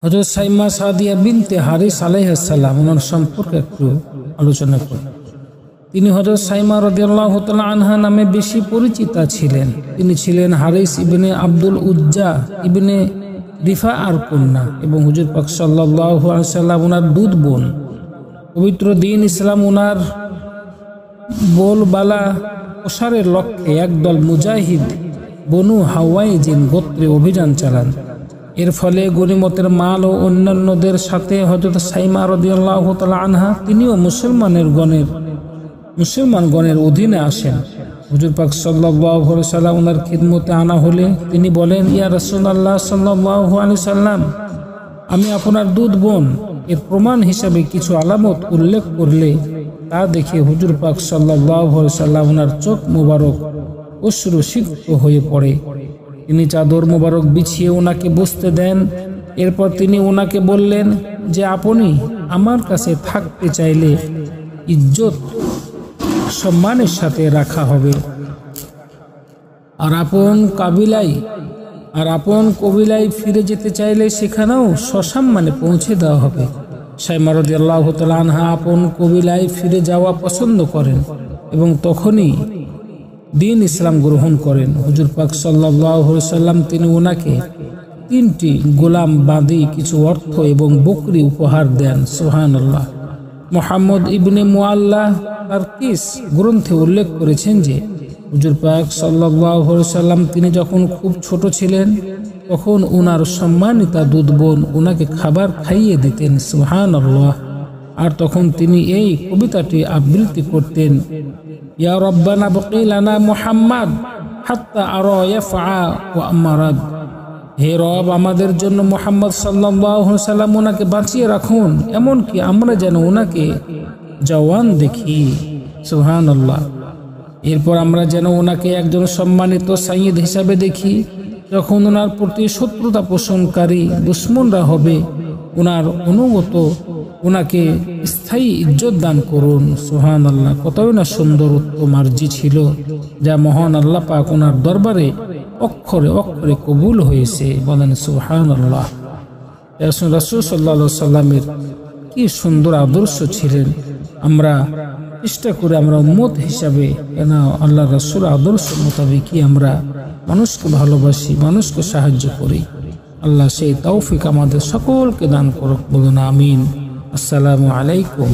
হযরত সাইমা সাদিয়া বিনতে হারিস আলাইহিস সালাম ওনার সম্পর্কে একটু আলোচনা করি। তিনি হযরত সাইমা রাদিয়াল্লাহু তাআলা আনহা নামে বেশি পরিচিতা ছিলেন। তিনি ছিলেন হারিস ইবনে আব্দুল উজ্জা ইবনে রিফা আর কন্যা এবং হুজুর পাক সাল্লাল্লাহু আলাইহি সাল্লাম ওনার দুধ বোন। পবিত্র দিন ইসলাম ওনার বলবালা প্রসারের লক্ষ্যে একদল মুজাহিদ বনু হাওয়াইজিন গোত্রে অভিযান চালান। এর ফলে গনিমতের মাল ও অন্যান্যদের সাথে হযরত সাইমা রাদিয়াল্লাহু তাআলা আনহা তিনিও মুসলমানগণের অধীনে আসেন। হুজুর পাক সাল্লাল্লাহু আলাইহি সাল্লাম ওনার খিদমতে আনা হলে তিনি বলেন, ইয়া রাসূলুল্লাহ সাল্লাল্লাহু আলাইহি সাল্লাম, আমি আপনার দুধ বোন। এর প্রমাণ হিসাবে কিছু আলামত উল্লেখ করলে তা দেখে হুজুর পাক সাল্লাল্লাহু আলাইহি সাল্লাম ওনার চোখ মোবারক অশ্রুসিক্ত হয়ে পড়ে। তিনি চাদর মোবারক বিছিয়ে ওনাকে বসতে দেন। এরপর তিনি ওনাকে বললেন যে আপনি আমার কাছে থাকতে চাইলে ইজ্জত সম্মানের সাথে রাখা হবে, আর আপন কবিলায় ফিরে যেতে চাইলে সেখানেও সসম্মানে পৌঁছে দেওয়া হবে। সাইমা রাদিয়াল্লাহু তাআলা আনহা আপন কবিলায় ফিরে যাওয়া পছন্দ করেন এবং তখনই দিন ইসলাম গ্রহণ করেন। হুজুর পাক সাল্লাল্লাহু আলাইহি সাল্লাম তিনি ওনাকে 3টি গোলাম বাঁধি কিছু অর্থ এবং বকরি উপহার দেন। সুবহানাল্লাহ। মুহাম্মদ ইবনে মুআল্লা তারকিস গ্রন্থে উল্লেখ করেছেন যে হুজুর পাক সাল্লাল্লাহু আলাইহি সাল্লাম তিনি যখন খুব ছোট ছিলেন তখন ওনার সম্মানিতা দুধ বোন ওনাকে খাবার খাইয়ে দিতেন। সুবহানাল্লাহ। আর তখন তিনি এই কবিতাটি আবৃত্তি করতেন, ইয়া রব্বানা বকি লানা মুহাম্মাদ হাত্তা আরা ইয়াফআ ওয়া আমারাদ। হে রব, আমাদের জন্য মুহাম্মদ সাল্লাল্লাহু আলাইহি সাল্লাম ওনাকে বাঁচিয়ে রাখুন, এমনকি আমরা যেন ওনাকে জওয়ান দেখি। সুবহানাল্লাহ। এরপর আমরা যেন ওনাকে একজন সম্মানিত সাইয়্যিদ হিসাবে দেখি। যখন ওনার প্রতি শত্রুতা পোষণকারী দুশমনরা হবে ওনার অনুগত, ওনাকে স্থায়ী ইজ্জত দান করুন। সুবহানাল্লাহ। কতই না সুন্দর উত্তম আরজি ছিল যা মহান আল্লাহ পাক ওনার দরবারে অক্ষরে অক্ষরে কবুল হয়েছে। বলেন সুবহানাল্লাহ। রাসূল সাল্লাল্লাহু আলাইহি সাল্লামের কি সুন্দর আদর্শ ছিলেন। আমরা চেষ্টা করে আমরা উম্মত হিসাবে আল্লাহ রাসূল আদর্শ মোতাবেকই আমরা মানুষকে ভালোবাসি, মানুষকে সাহায্য করি। আল্লাহ সেই তৌফিক আমাদের সকলকে দান করুক। বলুন আমিন। আসসালামু আলাইকুম।